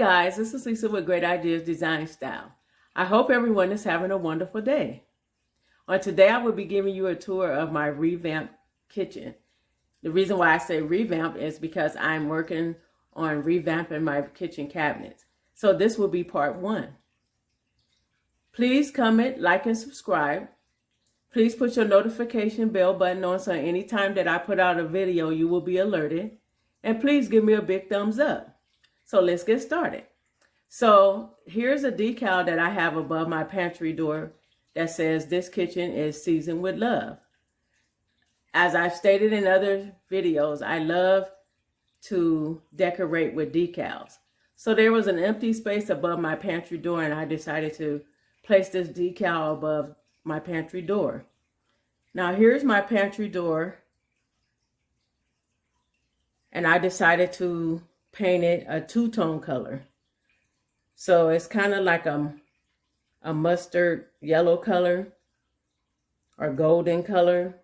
guys, this is Lisa with Great Ideas Design Style. I hope everyone is having a wonderful day. Today I will be giving you a tour of my revamped kitchen. The reason why I say revamp is because I'm working on revamping my kitchen cabinets. So this will be part 1. Please comment, like, and subscribe. Please put your notification bell button on so anytime that I put out a video, you will be alerted. And please give me a big thumbs up. So let's get started. So here's a decal that I have above my pantry door that says this kitchen is seasoned with love. As I've stated in other videos, I love to decorate with decals. So there was an empty space above my pantry door and I decided to place this decal above my pantry door. Now here's my pantry door and I decided to paint it a two-tone color. So it's kind of like a mustard yellow color or golden color.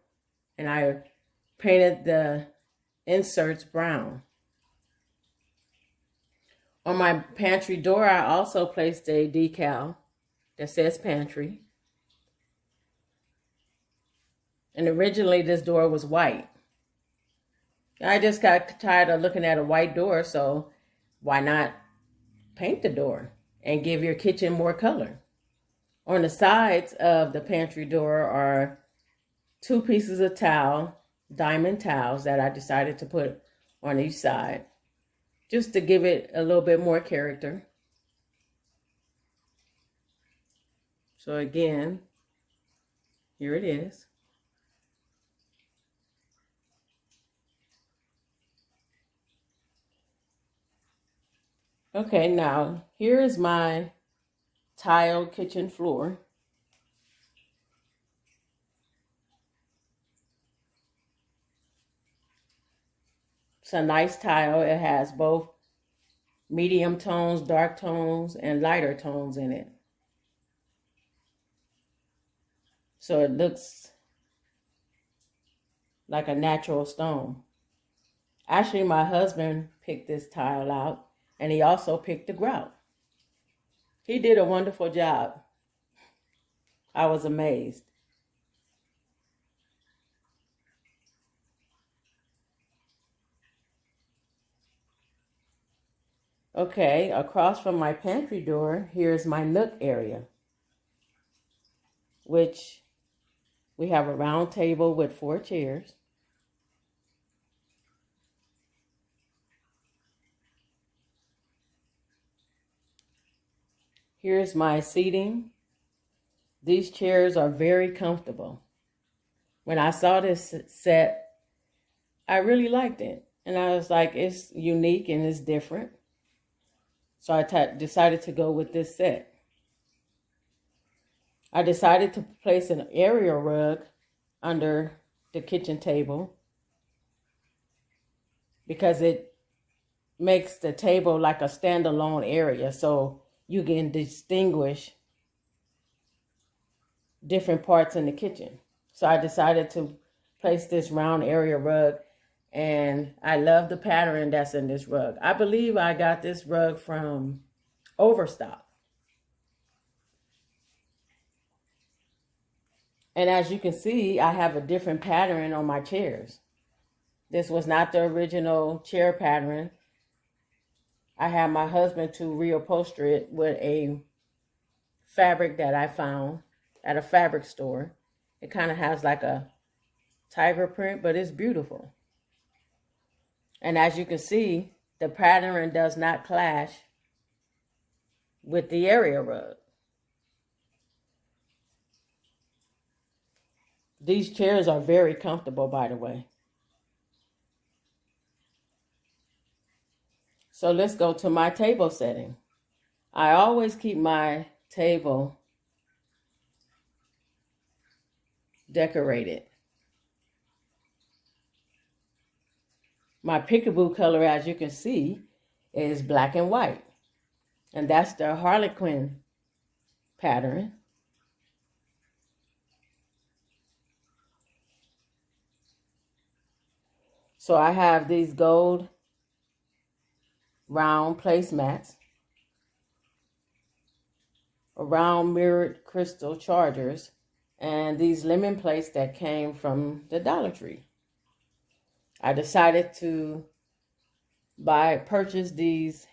And I painted the inserts brown. On my pantry door, I also placed a decal that says pantry. And originally this door was white. I just got tired of looking at a white door, so why not paint the door and give your kitchen more color? On the sides of the pantry door are 2 pieces of towel, diamond towels that I decided to put on each side, just to give it a little bit more character. So again, here it is. Okay, now here is my tile kitchen floor. It's a nice tile. It has both medium tones, dark tones, and lighter tones in it. So it looks like a natural stone. Actually, my husband picked this tile out. And he also picked the grout. He did a wonderful job. I was amazed. Okay, across from my pantry door, here's my Nook area, which we have a round table with 4 chairs. Here's my seating. These chairs are very comfortable. When I saw this set, I really liked it. And I was like, it's unique and it's different. So I decided to go with this set. I decided to place an area rug under the kitchen table because it makes the table like a standalone area. So you can distinguish different parts in the kitchen. So I decided to place this round area rug, and I love the pattern that's in this rug. I believe I got this rug from Overstock. And as you can see, I have a different pattern on my chairs. This was not the original chair pattern. I had my husband to reupholster it with a fabric that I found at a fabric store. It kind of has like a tiger print, but it's beautiful. And as you can see, the pattern does not clash with the area rug. These chairs are very comfortable, by the way. So let's go to my table setting. I always keep my table decorated. My peekaboo color, as you can see, is black and white. And that's the Harlequin pattern. So I have these gold round placemats round mirrored crystal chargers and these lemon plates that came from the Dollar Tree. I decided to purchase these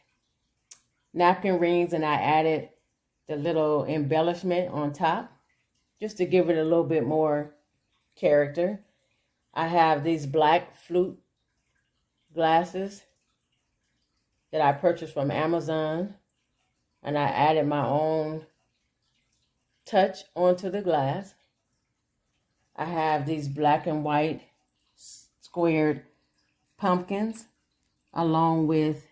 napkin rings, and I added the little embellishment on top just to give it a little bit more character. I have these black flute glasses that I purchased from Amazon, and I added my own touch onto the glass. I have these black and white squared pumpkins along with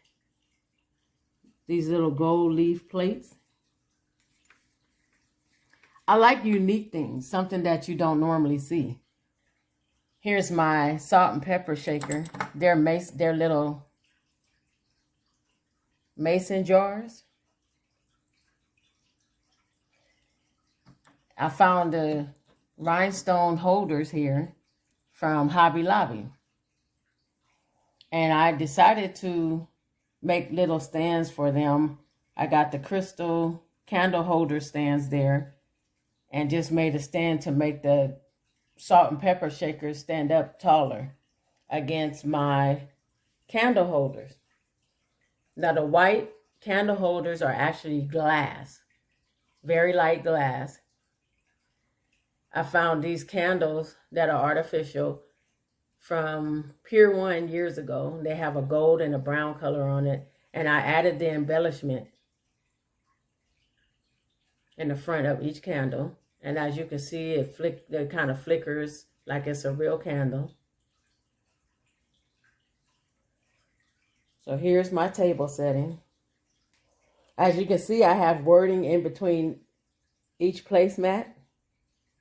these little gold leaf plates. I like unique things, something that you don't normally see. Here's my salt and pepper shaker. They're little mason jars. I found the rhinestone holders here from Hobby Lobby. And I decided to make little stands for them. I got the crystal candle holder stands there and just made a stand to make the salt and pepper shakers stand up taller against my candle holders. Now the white candle holders are actually glass, very light glass. I found these candles that are artificial from Pier 1 years ago. They have a gold and a brown color on it, and I added the embellishment in the front of each candle. And as you can see, it kind of flickers like it's a real candle. So here's my table setting. As you can see, I have wording in between each placemat.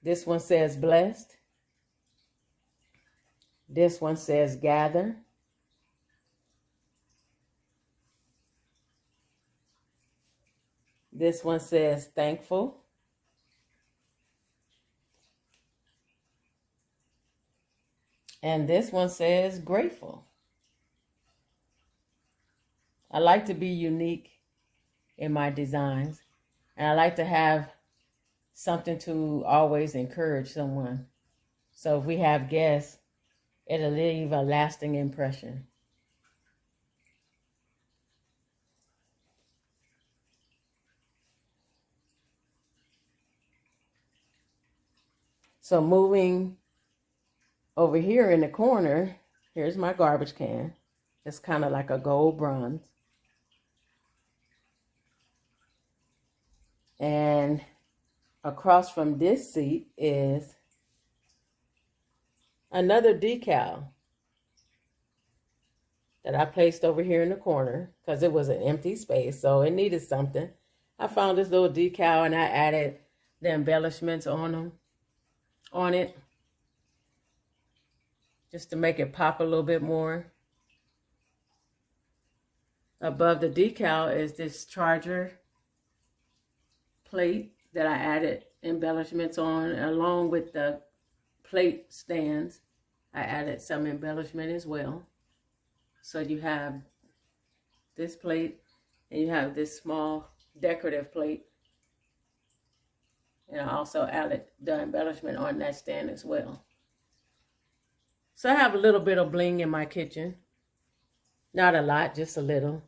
This one says blessed. This one says gather. This one says thankful. And this one says grateful. I like to be unique in my designs, and I like to have something to always encourage someone. So if we have guests, it'll leave a lasting impression. So moving over here in the corner, here's my garbage can. It's kind of like a gold bronze. And across from this seat is another decal that I placed over here in the corner because it was an empty space, so it needed something. I found this little decal and I added the embellishments on it, just to make it pop a little bit more. Above the decal is this charger plate that I added embellishments on, along with the plate stands. I added some embellishment as well. So you have this plate and you have this small decorative plate. And I also added the embellishment on that stand as well. So I have a little bit of bling in my kitchen. Not a lot, just a little.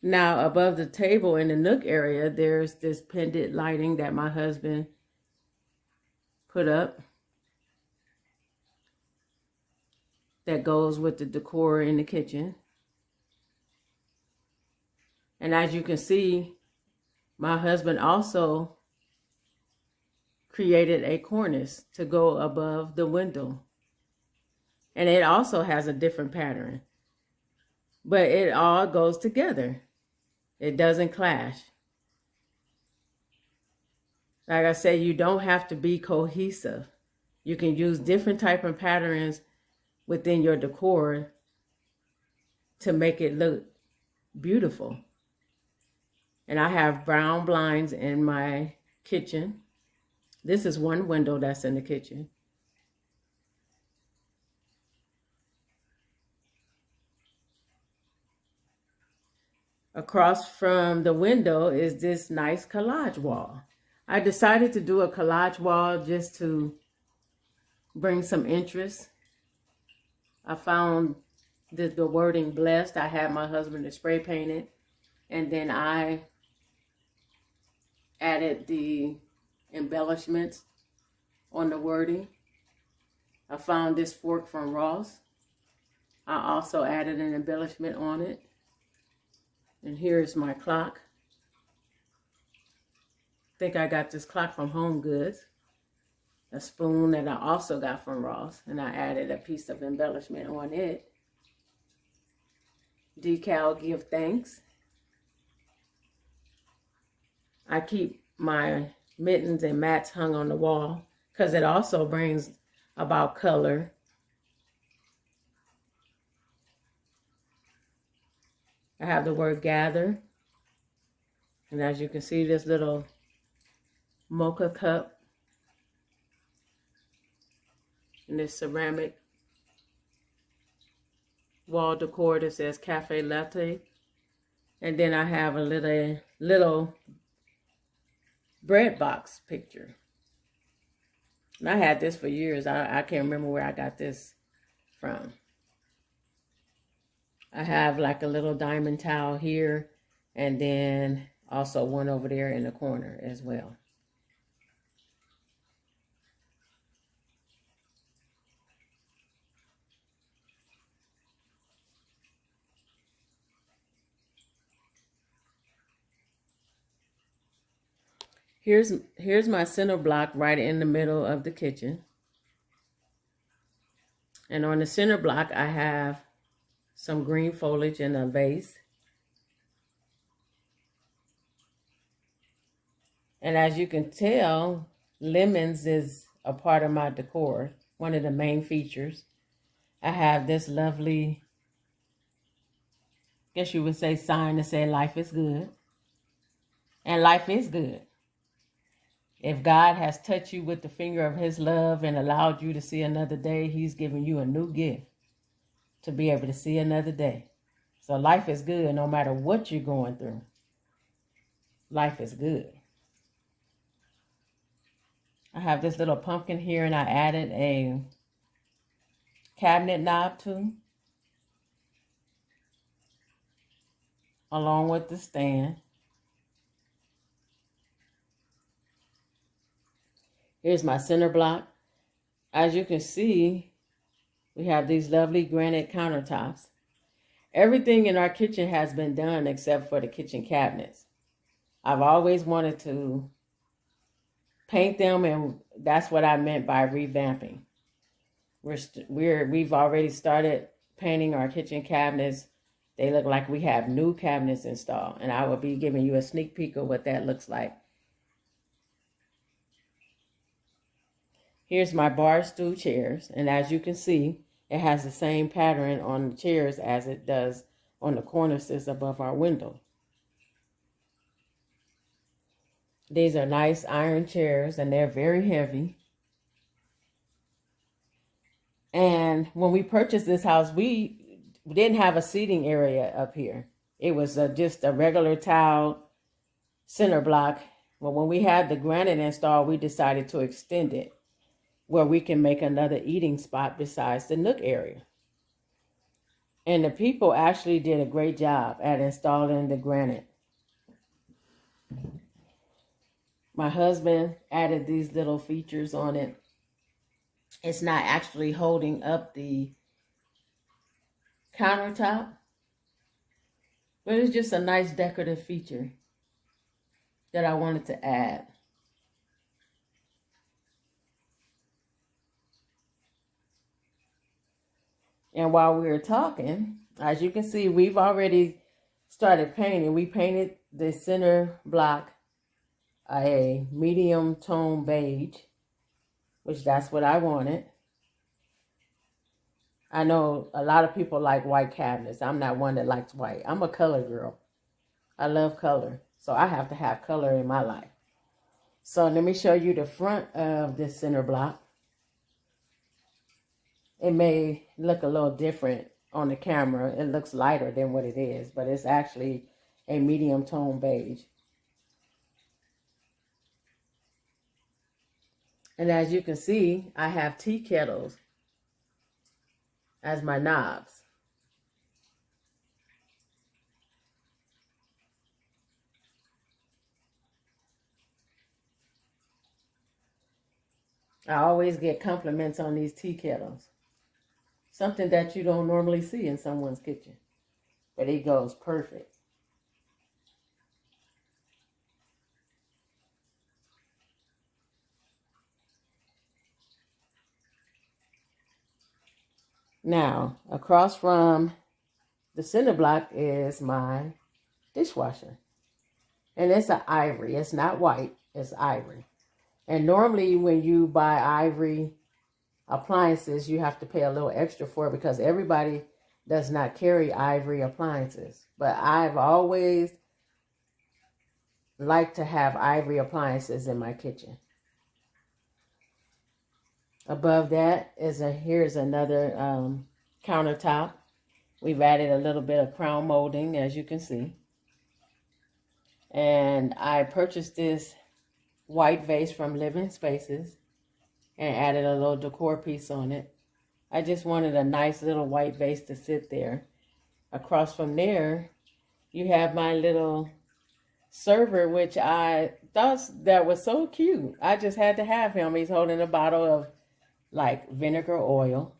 Now, above the table in the Nook area, there's this pendant lighting that my husband put up that goes with the decor in the kitchen. And as you can see, my husband also created a cornice to go above the window. And it also has a different pattern, but it all goes together. It doesn't clash. Like I said, you don't have to be cohesive. You can use different type of patterns within your decor to make it look beautiful. And I have brown blinds in my kitchen. This is one window that's in the kitchen. Across from the window is this nice collage wall. I decided to do a collage wall just to bring some interest. I found the wording blessed. I had my husband to spray paint it, and then I added the embellishments on the wording. I found this fork from Ross. I also added an embellishment on it. And here's my clock. I think I got this clock from Home Goods. A spoon that I also got from Ross, and I added a piece of embellishment on it. Decal give thanks. I keep my mittens and mats hung on the wall because it also brings about color. I have the word gather, and as you can see, this little mocha cup and this ceramic wall decor that says Cafe Latte. And then I have a little bread box picture. And I had this for years. I can't remember where I got this from. I have like a little diamond towel here, and then also one over there in the corner as well. Here's my center block right in the middle of the kitchen. And on the center block, I have some green foliage in a vase. And as you can tell, lemons is a part of my decor, one of the main features. I have this lovely, I guess you would say, sign that says life is good. And life is good. If God has touched you with the finger of his love and allowed you to see another day, he's giving you a new gift to be able to see another day. So life is good no matter what you're going through. Life is good. I have this little pumpkin here, and I added a cabinet knob too, along with the stand. Here's my center block. As you can see, we have these lovely granite countertops. Everything in our kitchen has been done except for the kitchen cabinets. I've always wanted to paint them, and that's what I meant by revamping. We've already started painting our kitchen cabinets. They look like we have new cabinets installed, and I will be giving you a sneak peek of what that looks like. Here's my bar stool chairs, and as you can see, it has the same pattern on the chairs as it does on the cornices above our window. These are nice iron chairs, and they're very heavy. And when we purchased this house, we didn't have a seating area up here. It was just a regular tile center block. But when we had the granite installed, we decided to extend it where we can make another eating spot besides the Nook area. And the people actually did a great job at installing the granite. My husband added these little features on it. It's not actually holding up the countertop, but it's just a nice decorative feature that I wanted to add. And while we were talking, as you can see, we've already started painting. We painted the center block a medium tone beige, which that's what I wanted. I know a lot of people like white cabinets. I'm not one that likes white. I'm a color girl. I love color. So I have to have color in my life. So let me show you the front of this center block. It may look a little different on the camera. It looks lighter than what it is, but it's actually a medium tone beige. And as you can see, I have tea kettles as my knobs. I always get compliments on these tea kettles. Something that you don't normally see in someone's kitchen. But it goes perfect. Now, across from the cinder block is my dishwasher. And it's an ivory. It's not white. It's ivory. And normally when you buy ivory appliances, you have to pay a little extra for it because everybody does not carry ivory appliances. But I've always liked to have ivory appliances in my kitchen. Above that is here's another countertop. We've added a little bit of crown molding, as you can see. And I purchased this white vase from Living Spaces and added a little decor piece on it. I just wanted a nice little white vase to sit there. Across from there, you have my little server, which I thought that was so cute. I just had to have him. He's holding a bottle of like vinegar oil.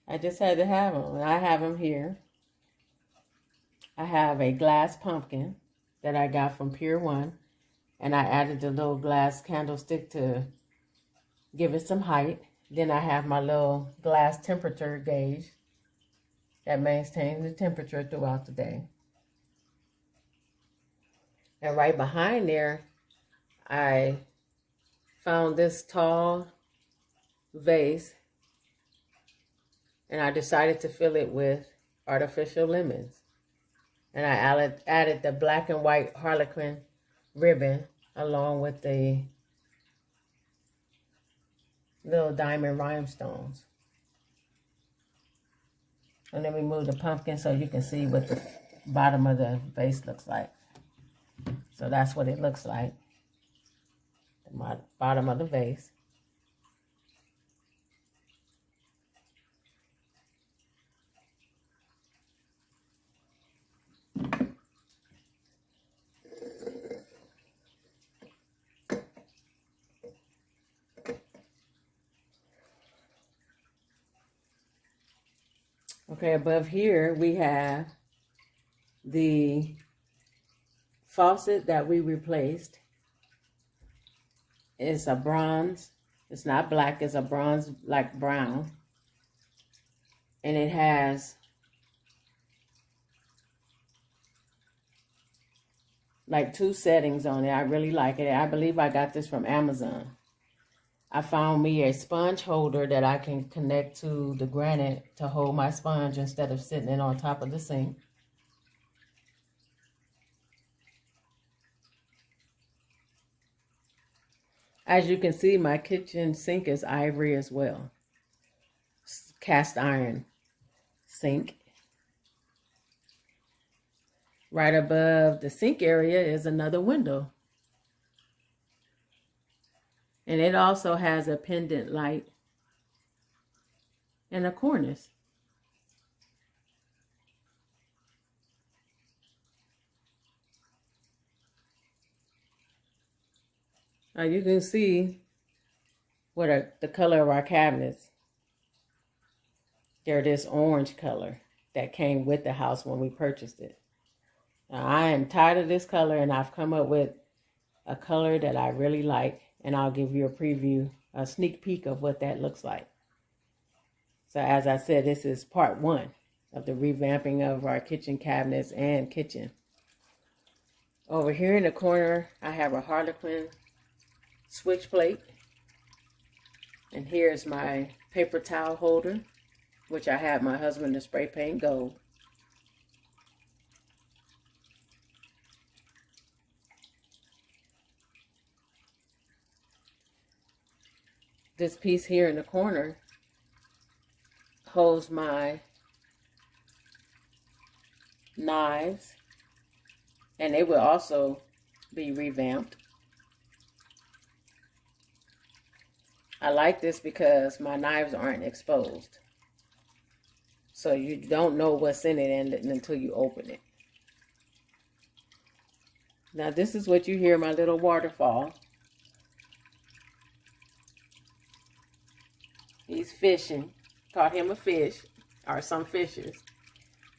I just had to have him. I have him here. I have a glass pumpkin that I got from Pier 1. And I added the little glass candlestick to give it some height. Then I have my little glass temperature gauge that maintains the temperature throughout the day. And right behind there, I found this tall vase, and I decided to fill it with artificial lemons. And I added the black and white harlequin ribbon along with the little diamond rhinestones. And then we move the pumpkin so you can see what the bottom of the vase looks like. So that's what it looks like. The bottom of the vase. Okay, above here we have the faucet that we replaced. It's a bronze. It's not black. It's a bronze, like brown. And it has like 2 settings on it. I really like it. I believe I got this from Amazon. I found me a sponge holder that I can connect to the granite to hold my sponge instead of sitting it on top of the sink. As you can see, my kitchen sink is ivory as well. Cast iron sink. Right above the sink area is another window. And it also has a pendant light and a cornice. Now you can see what the color of our cabinets. They're this orange color that came with the house when we purchased it. Now I am tired of this color, and I've come up with a color that I really like, and I'll give you a preview, a sneak peek of what that looks like. So as I said, this is part 1 of the revamping of our kitchen cabinets and kitchen. Over here in the corner, I have a harlequin switch plate. And here's my paper towel holder, which I had my husband to spray paint gold. This piece here in the corner holds my knives, and they will also be revamped. I like this because my knives aren't exposed. So you don't know what's in it until you open it. Now this is what you hear, my little waterfall. He's fishing. Caught him a fish, or some fishes.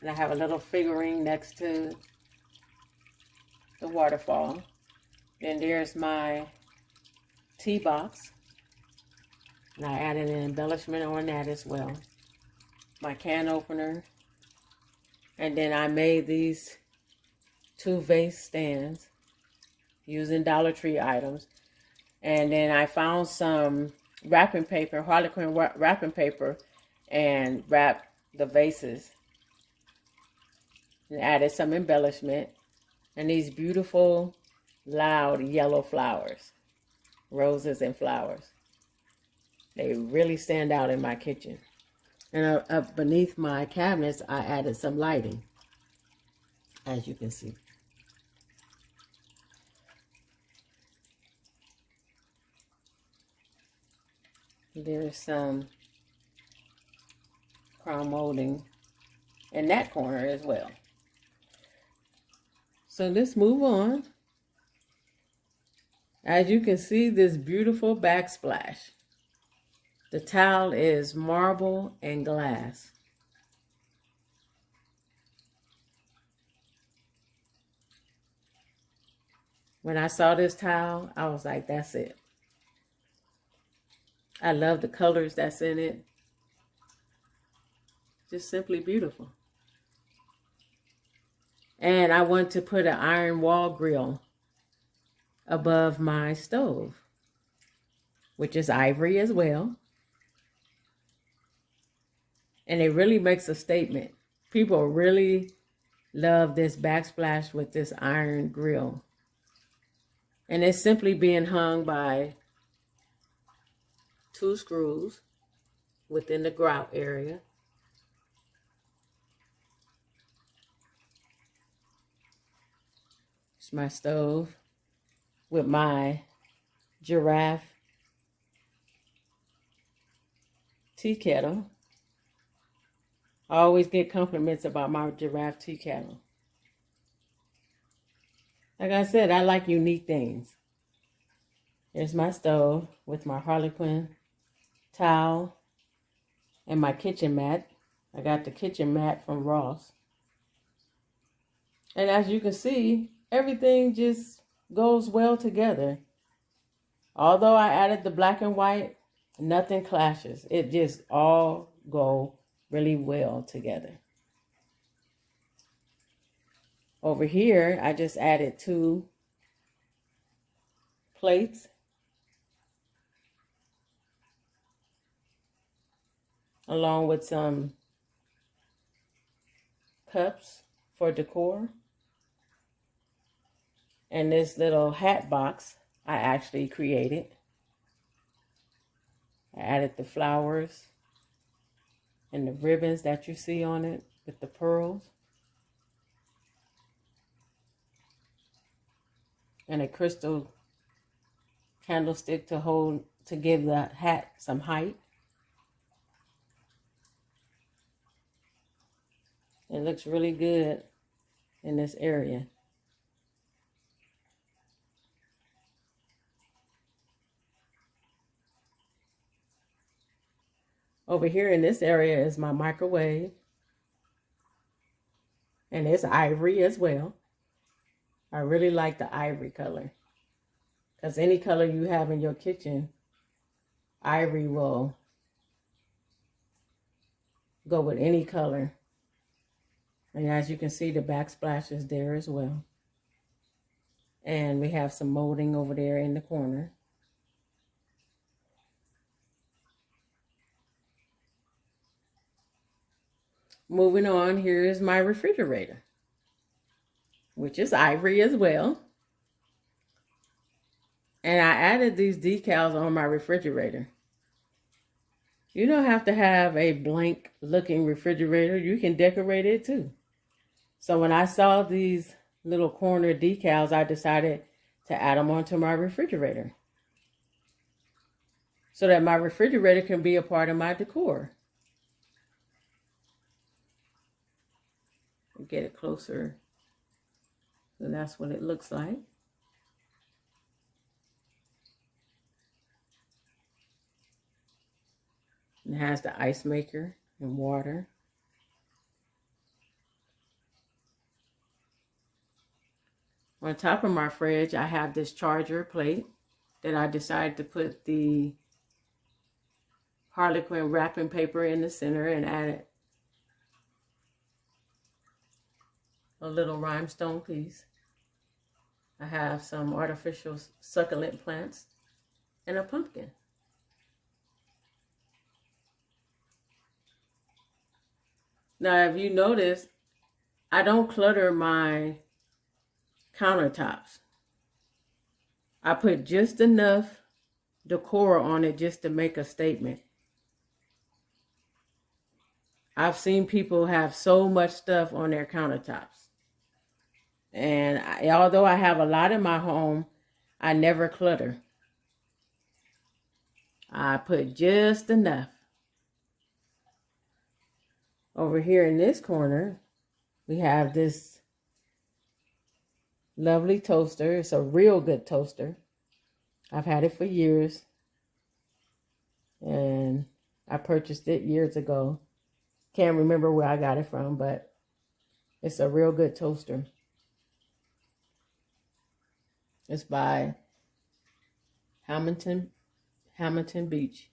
And I have a little figurine next to the waterfall. Then there's my tea box. And I added an embellishment on that as well. My can opener. And then I made these 2 vase stands using Dollar Tree items. And then I found some wrapping paper, Harlequin wrapping paper, and wrapped the vases. And added some embellishment. And these beautiful, loud yellow flowers. Roses and flowers. They really stand out in my kitchen. And up beneath my cabinets, I added some lighting, as you can see. There's some crown molding in that corner as well. So let's move on. As you can see, this beautiful backsplash. The tile is marble and glass. When I saw this tile, I was like, that's it. I love the colors that's in it. Just simply beautiful. And I want to put an iron wall grill above my stove, which is ivory as well. And it really makes a statement. People really love this backsplash with this iron grill. And it's simply being hung by 2 screws within the grout area. It's my stove with my giraffe tea kettle. I always get compliments about my giraffe tea kettle. Like I said, I like unique things. Here's my stove with my Harlequin towel and my kitchen mat. I got the kitchen mat from Ross. And as you can see, everything just goes well together. Although I added the black and white, nothing clashes. It just all go really well together. Over here, I just added 2 plates. Along with some cups for decor. And this little hat box I actually created. I added the flowers and the ribbons that you see on it with the pearls. And a crystal candlestick to give the hat some height. It looks really good in this area. Over here in this area is my microwave. And it's ivory as well. I really like the ivory color. Because any color you have in your kitchen, ivory will go with any color. And as you can see, the backsplash is there as well. And we have some molding over there in the corner. Moving on, here is my refrigerator, which is ivory as well. And I added these decals on my refrigerator. You don't have to have a blank looking refrigerator. You can decorate it too. So when I saw these little corner decals, I decided to add them onto my refrigerator so that my refrigerator can be a part of my decor. Get it closer, and that's what it looks like. It has the ice maker and water. On top of my fridge, I have this charger plate that I decided to put the Harlequin wrapping paper in the center and added a little rhinestone piece. I have some artificial succulent plants and a pumpkin. Now, if you notice, I don't clutter my countertops. I put just enough decor on it just to make a statement. I've seen people have so much stuff on their countertops. And although I have a lot in my home, I never clutter. I put just enough. Over here in this corner, we have this lovely toaster. It's a real good toaster. I've had it for years. And I purchased it years ago. Can't remember where I got it from, but it's a real good toaster. It's by Hamilton Beach.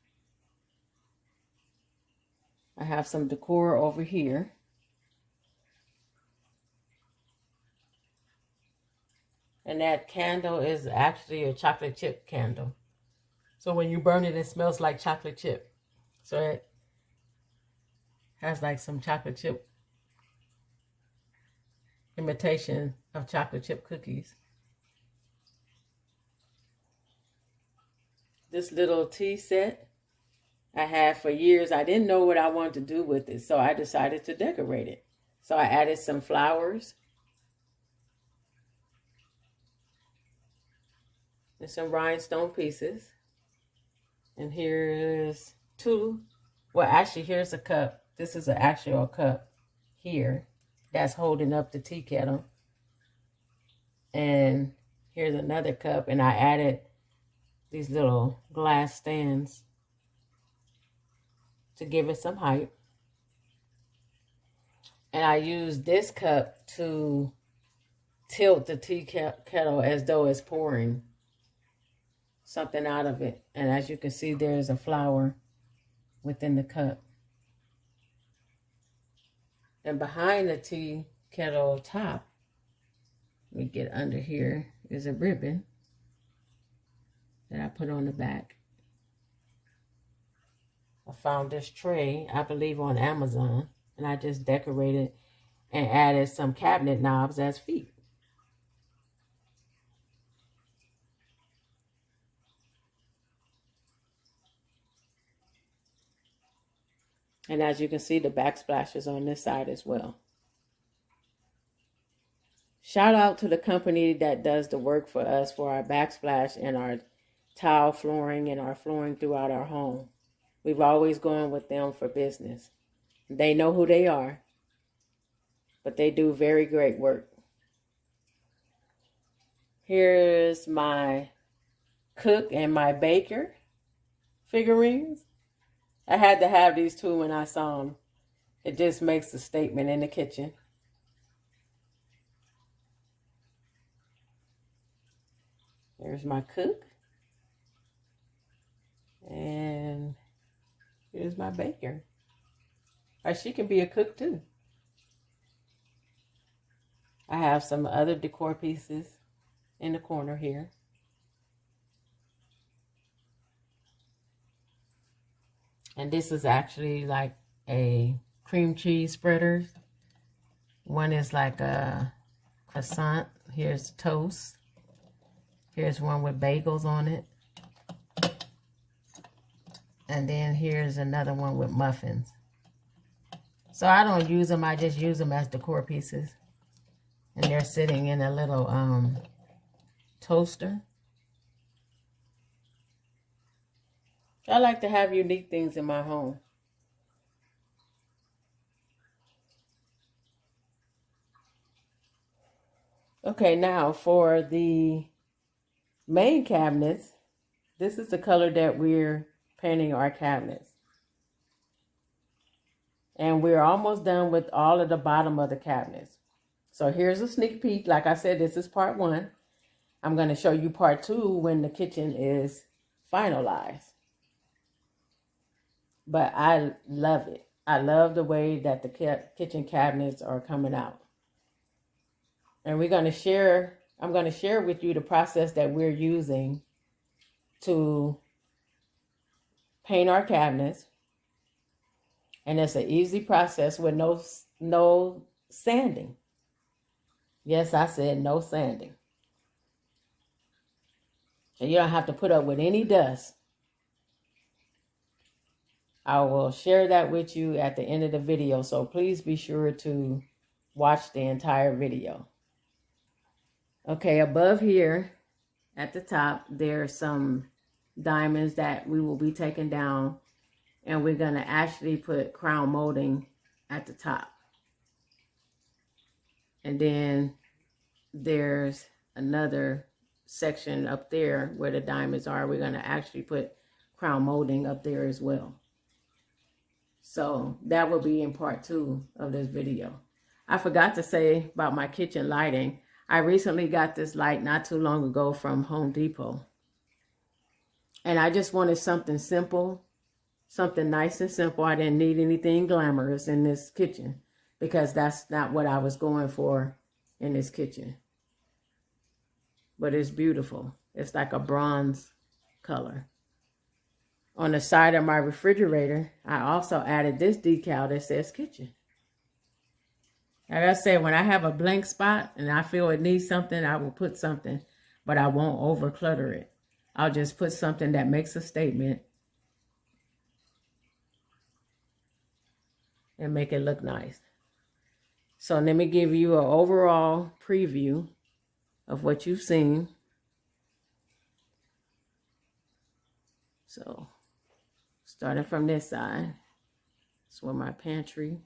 I have some decor over here. And that candle is actually a chocolate chip candle. So when you burn it, it smells like chocolate chip. So it has like some chocolate chip imitation of chocolate chip cookies. This little tea set I had for years. I didn't know what I wanted to do with it, so I decided to decorate it. So I added some flowers and some rhinestone pieces. And here's two. Well, actually, here's a cup. This is an actual cup here that's holding up the tea kettle. And here's another cup, and I added these little glass stands to give it some height. And I used this cup to tilt the tea kettle as though it's pouring something out of it. And as you can see, there's a flower within the cup. And behind the tea kettle top, let me get under here, is a ribbon that I put on the back. I found this tray, I believe, on Amazon, and I just decorated and added some cabinet knobs as feet. And as you can see, the backsplash is on this side as well. Shout out to the company that does the work for us for our backsplash and our tile flooring and our flooring throughout our home. We've always gone with them for business. They know who they are, but they do very great work. Here's my cook and my baker figurines. I had to have these two when I saw them. It just makes a statement in the kitchen. There's my cook. And here's my baker. Or she can be a cook too. I have some other decor pieces in the corner here. And this is actually like a cream cheese spreader. One is like a croissant. Here's toast. Here's one with bagels on it. And then here's another one with muffins. So I don't use them. I just use them as decor pieces. And they're sitting in a little toaster. I like to have unique things in my home. Okay, now for the main cabinets, this is the color that we're painting our cabinets. And we're almost done with all of the bottom of the cabinets. So here's a sneak peek. Like I said, this is part 1. I'm going to show you part 2 when the kitchen is finalized. But I love it. I love the way that the kitchen cabinets are coming out. And I'm going to share with you the process that we're using to paint our cabinets. And it's an easy process with no sanding. Yes, I said no sanding. And you don't have to put up with any dust. I will share that with you at the end of the video, so please be sure to watch the entire video. Okay, above here at the top, there's some diamonds that we will be taking down, and we're going to actually put crown molding at the top. And then there's another section up there where the diamonds are. We're going to actually put crown molding up there as well. So that will be in part 2 of this video. I forgot to say about my kitchen lighting. I recently got this light not too long ago from Home Depot. And I just wanted something simple, something nice and simple. I didn't need anything glamorous in this kitchen because that's not what I was going for in this kitchen. But it's beautiful. It's like a bronze color. On the side of my refrigerator, I also added this decal that says kitchen. Like I said, when I have a blank spot and I feel it needs something, I will put something, but I won't over clutter it. I'll just put something that makes a statement and make it look nice. So let me give you an overall preview of what you've seen. So starting from this side, that's where my pantry.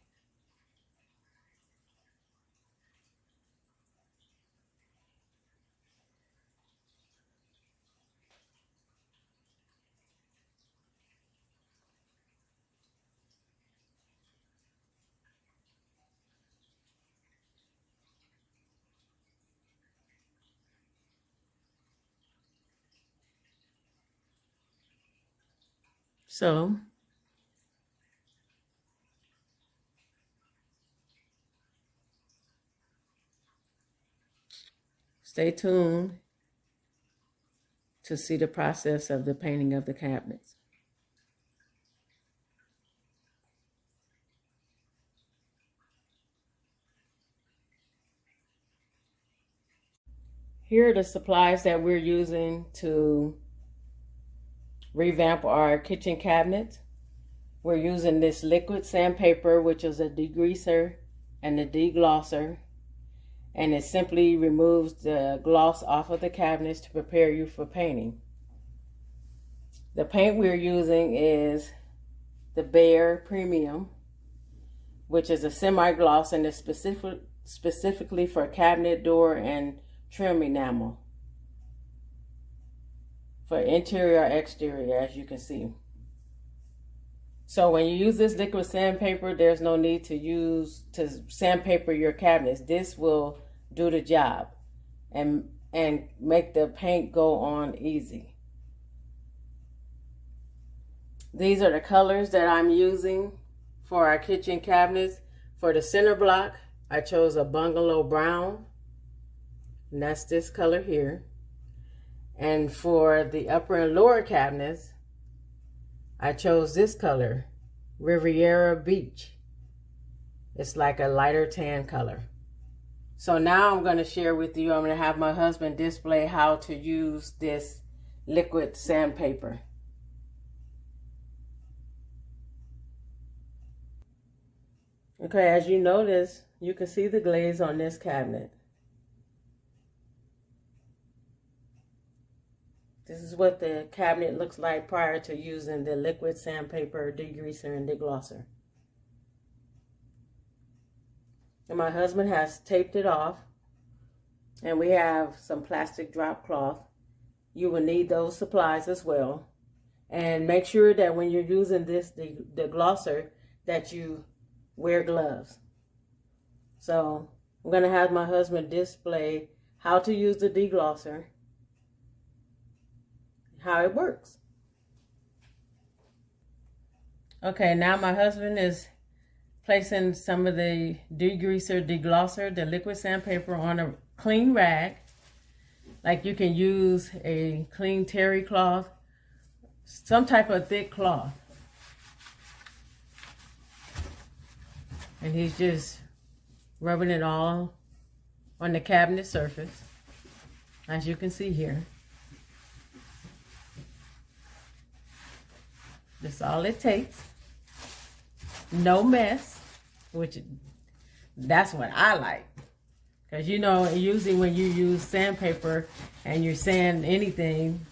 So stay tuned to see the process of the painting of the cabinets. Here are the supplies that we're using to revamp our kitchen cabinets. We're using this liquid sandpaper, which is a degreaser and a deglosser. And it simply removes the gloss off of the cabinets to prepare you for painting. The paint we're using is the Behr Premium, which is a semi-gloss and is specifically for cabinet, door, and trim enamel. For interior or exterior, as you can see. So when you use this liquid sandpaper, there's no need to sandpaper your cabinets. This will do the job and make the paint go on easy. These are the colors that I'm using for our kitchen cabinets. For the center block, I chose a bungalow brown, and that's this color here. And for the upper and lower cabinets, I chose this color, Riviera Beach. It's like a lighter tan color. So now I'm going to share with you, I'm going to have my husband display how to use this liquid sandpaper. Okay, as you notice, you can see the glaze on this cabinet. This is what the cabinet looks like prior to using the liquid sandpaper, degreaser, and deglosser. And my husband has taped it off. And we have some plastic drop cloth. You will need those supplies as well. And make sure that when you're using this deglosser that you wear gloves. So I'm going to have my husband display how to use the deglosser, how it works. Okay, now my husband is placing some of the degreaser, deglosser, the liquid sandpaper on a clean rag. Like you can use a clean terry cloth, some type of thick cloth. And he's just rubbing it all on the cabinet surface, as you can see here. That's all it takes. No mess, which that's what I like. Because you know, usually when you use sandpaper and you sand anything,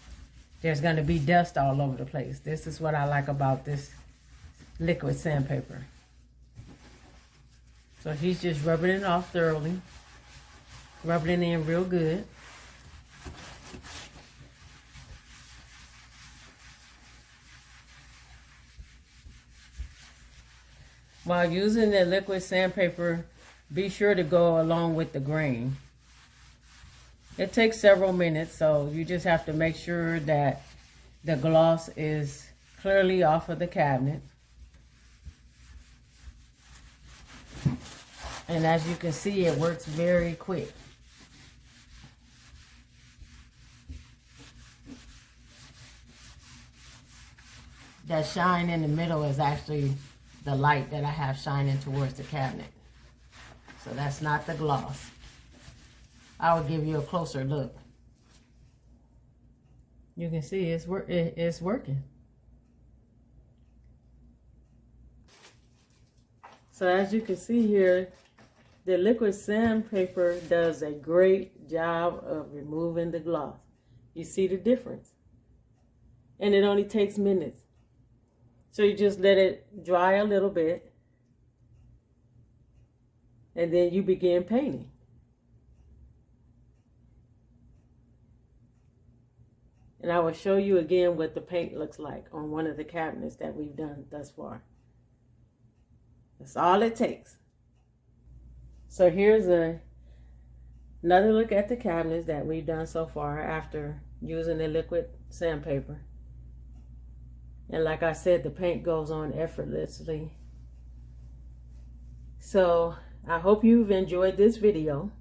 there's going to be dust all over the place. This is what I like about this liquid sandpaper. So he's just rubbing it off thoroughly. Rubbing it in real good. While using the liquid sandpaper, be sure to go along with the grain. It takes several minutes, so you just have to make sure that the gloss is clearly off of the cabinet. And as you can see, it works very quick. That shine in the middle is actually the light that I have shining towards the cabinet. So that's not the gloss. I will give you a closer look. You can see it's working. So as you can see here, the liquid sandpaper does a great job of removing the gloss. You see the difference? And it only takes minutes. So you just let it dry a little bit. And then you begin painting. And I will show you again what the paint looks like on one of the cabinets that we've done thus far. That's all it takes. So here's another look at the cabinets that we've done so far after using the liquid sandpaper. And like I said, the paint goes on effortlessly. So I hope you've enjoyed this video.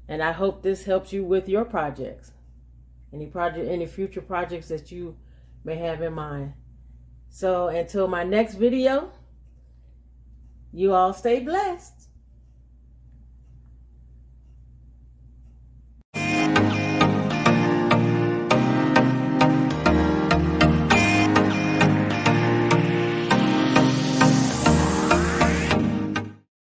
And I hope this helps you with your projects. Any future projects that you may have in mind. So until my next video, you all stay blessed.